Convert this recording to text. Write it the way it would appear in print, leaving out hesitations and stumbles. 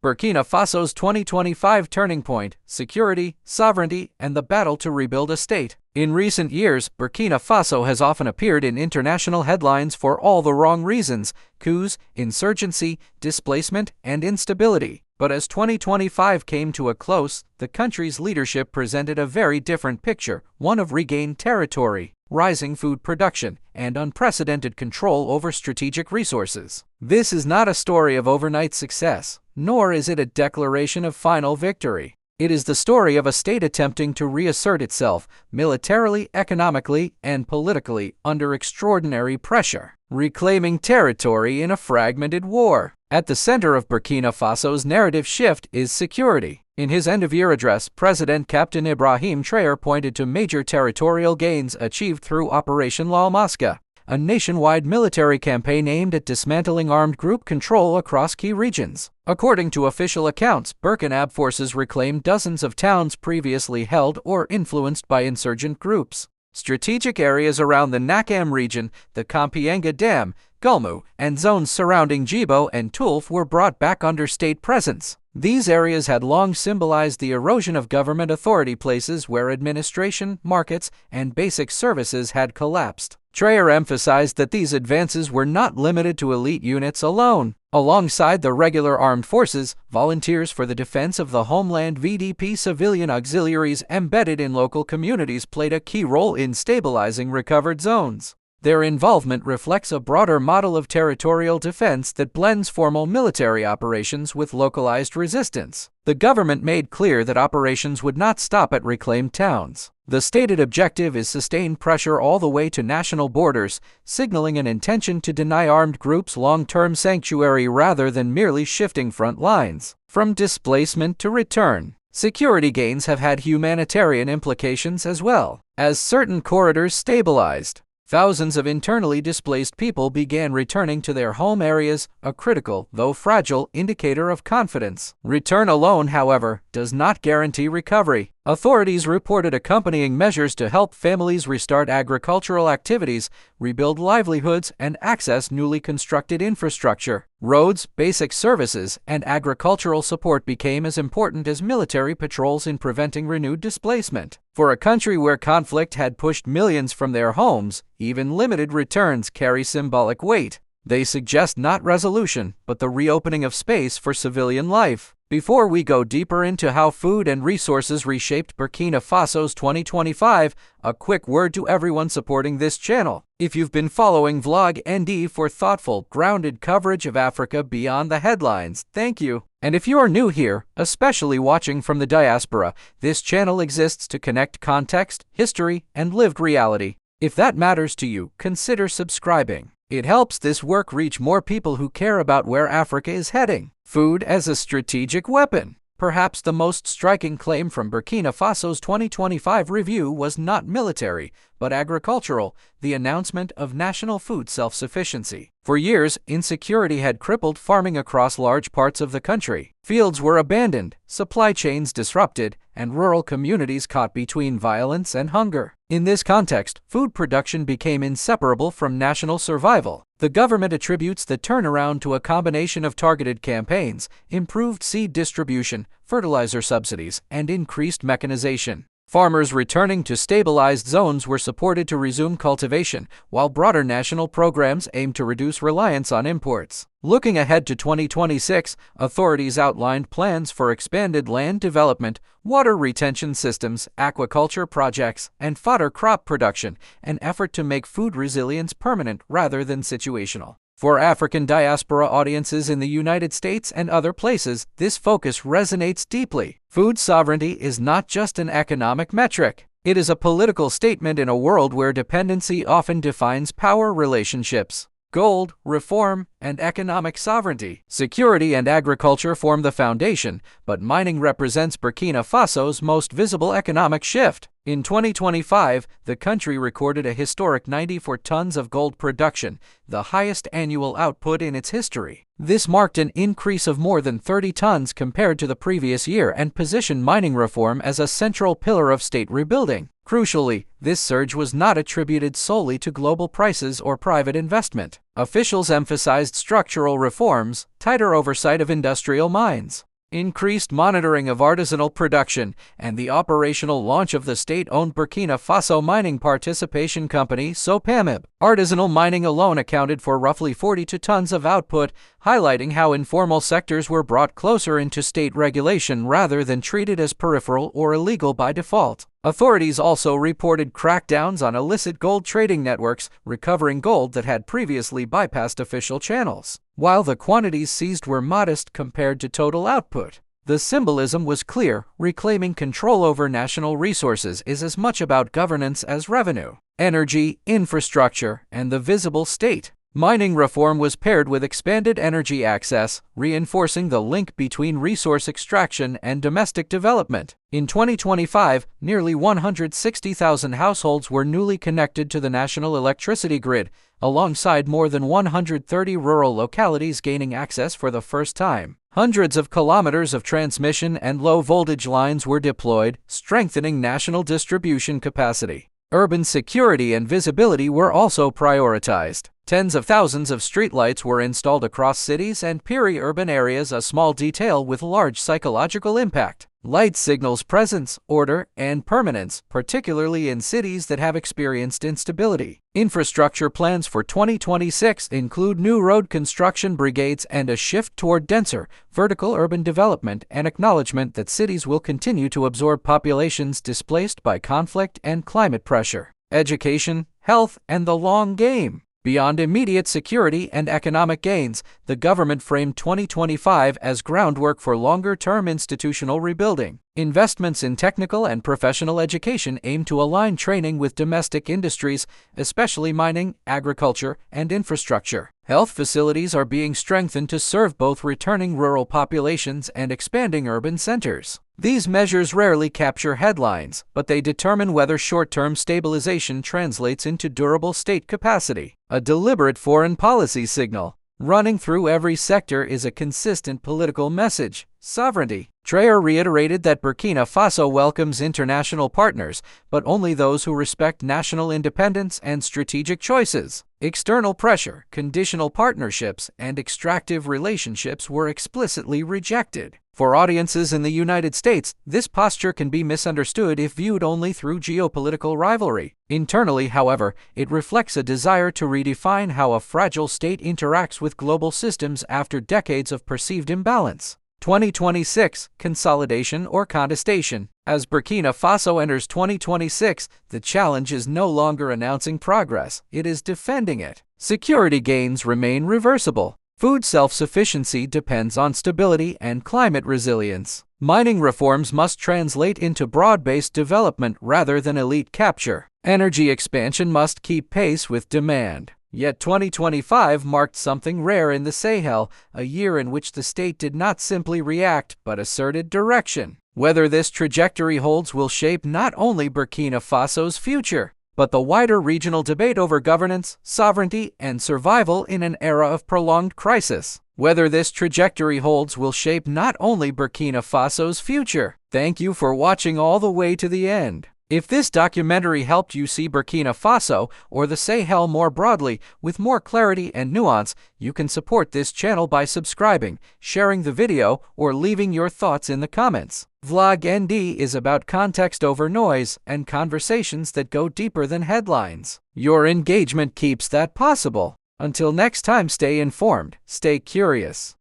Burkina Faso's 2025 turning point: security, sovereignty, and the battle to rebuild a state. In recent years, Burkina Faso has often appeared in international headlines for all the wrong reasons: coups, insurgency, displacement, and instability. But as 2025 came to a close, the country's leadership presented a very different picture, one of regained territory, rising food production, and unprecedented control over strategic resources. This is not a story of overnight success, nor is it a declaration of final victory. It is the story of a state attempting to reassert itself militarily, economically, and politically under extraordinary pressure, reclaiming territory in a fragmented war. At the center of Burkina Faso's narrative shift is security. In his end-of-year address, President Captain Ibrahim pointed to major territorial gains achieved through Operation La Mosca, a nationwide military campaign aimed at dismantling armed group control across key regions. According to official accounts, Burkina forces reclaimed dozens of towns previously held or influenced by insurgent groups. Strategic areas around the Nakam region, the Kampienga Dam, Gulmu, and zones surrounding Djibo and Tulf were brought back under state presence. These areas had long symbolized the erosion of government authority, places where administration, markets, and basic services had collapsed. Traore emphasized that these advances were not limited to elite units alone. Alongside the regular armed forces, volunteers for the defense of the homeland (VDP) civilian auxiliaries embedded in local communities played a key role in stabilizing recovered zones. Their involvement reflects a broader model of territorial defense that blends formal military operations with localized resistance. The government made clear that operations would not stop at reclaimed towns. The stated objective is sustained pressure all the way to national borders, signaling an intention to deny armed groups long-term sanctuary rather than merely shifting front lines. From displacement to return, security gains have had humanitarian implications as well. As certain corridors stabilized, thousands of internally displaced people began returning to their home areas, a critical, though fragile, indicator of confidence. Return alone, however, does not guarantee recovery. Authorities reported accompanying measures to help families restart agricultural activities, rebuild livelihoods, and access newly constructed infrastructure. Roads, basic services, and agricultural support became as important as military patrols in preventing renewed displacement. For a country where conflict had pushed millions from their homes, even limited returns carry symbolic weight. They suggest not resolution, but the reopening of space for civilian life. Before we go deeper into how food and resources reshaped Burkina Faso's 2025, a quick word to everyone supporting this channel. If you've been following VlogND for thoughtful, grounded coverage of Africa beyond the headlines, thank you. And if you are new here, especially watching from the diaspora, this channel exists to connect context, history, and lived reality. If that matters to you, consider subscribing. It helps this work reach more people who care about where Africa is heading. Food as a strategic weapon. Perhaps the most striking claim from Burkina Faso's 2025 review was not military, but agricultural: the announcement of national food self-sufficiency. For years, insecurity had crippled farming across large parts of the country. Fields were abandoned, supply chains disrupted, and rural communities caught between violence and hunger. In this context, food production became inseparable from national survival. The government attributes the turnaround to a combination of targeted campaigns, improved seed distribution, fertilizer subsidies, and increased mechanization. Farmers returning to stabilized zones were supported to resume cultivation, while broader national programs aimed to reduce reliance on imports. Looking ahead to 2026, authorities outlined plans for expanded land development, water retention systems, aquaculture projects, and fodder crop production, an effort to make food resilience permanent rather than situational. For African diaspora audiences in the United States and other places, this focus resonates deeply. Food sovereignty is not just an economic metric. It is a political statement in a world where dependency often defines power relationships. Gold, reform, and economic sovereignty. Security and agriculture form the foundation, but mining represents Burkina Faso's most visible economic shift. In 2025, the country recorded a historic 94 tons of gold production, the highest annual output in its history. This marked an increase of more than 30 tons compared to the previous year and positioned mining reform as a central pillar of state rebuilding. Crucially, this surge was not attributed solely to global prices or private investment. Officials emphasized structural reforms, tighter oversight of industrial mines, increased monitoring of artisanal production, and the operational launch of the state-owned Burkina Faso Mining Participation Company (SOPAMIB). Artisanal mining alone accounted for roughly 42 tons of output, highlighting how informal sectors were brought closer into state regulation rather than treated as peripheral or illegal by default. Authorities also reported crackdowns on illicit gold trading networks, recovering gold that had previously bypassed official channels. While the quantities seized were modest compared to total output, the symbolism was clear. Reclaiming control over national resources is as much about governance as revenue, energy, infrastructure, and the visible state. Mining reform was paired with expanded energy access, reinforcing the link between resource extraction and domestic development. In 2025, nearly 160,000 households were newly connected to the national electricity grid, alongside more than 130 rural localities gaining access for the first time. Hundreds of kilometers of transmission and low-voltage lines were deployed, strengthening national distribution capacity. Urban security and visibility were also prioritized. Tens of thousands of streetlights were installed across cities and peri-urban areas, a small detail with large psychological impact. Light signals presence, order, and permanence, particularly in cities that have experienced instability. Infrastructure plans for 2026 include new road construction brigades and a shift toward denser, vertical urban development, and acknowledgement that cities will continue to absorb populations displaced by conflict and climate pressure. Education, health, and the long game. Beyond immediate security and economic gains, the government framed 2025 as groundwork for longer-term institutional rebuilding. Investments in technical and professional education aim to align training with domestic industries, especially mining, agriculture, and infrastructure. Health facilities are being strengthened to serve both returning rural populations and expanding urban centers. These measures rarely capture headlines, but they determine whether short-term stabilization translates into durable state capacity. A deliberate foreign policy signal. Running through every sector is a consistent political message: sovereignty. Traore reiterated that Burkina Faso welcomes international partners, but only those who respect national independence and strategic choices. External pressure, conditional partnerships, and extractive relationships were explicitly rejected. For audiences in the United States, this posture can be misunderstood if viewed only through geopolitical rivalry. Internally, however, it reflects a desire to redefine how a fragile state interacts with global systems after decades of perceived imbalance. 2026, consolidation or contestation. As Burkina Faso enters 2026, the challenge is no longer announcing progress, it is defending it. Security gains remain reversible. Food self-sufficiency depends on stability and climate resilience. Mining reforms must translate into broad-based development rather than elite capture. Energy expansion must keep pace with demand. Yet 2025 marked something rare in the Sahel, a year in which the state did not simply react but asserted direction. Whether this trajectory holds will shape not only Burkina Faso's future, but the wider regional debate over governance, sovereignty, and survival in an era of prolonged crisis. Whether this trajectory holds will shape not only Burkina Faso's future. Thank you for watching all the way to the end. If this documentary helped you see Burkina Faso or the Sahel more broadly with more clarity and nuance, you can support this channel by subscribing, sharing the video, or leaving your thoughts in the comments. VlogND is about context over noise and conversations that go deeper than headlines. Your engagement keeps that possible. Until next time, stay informed, stay curious.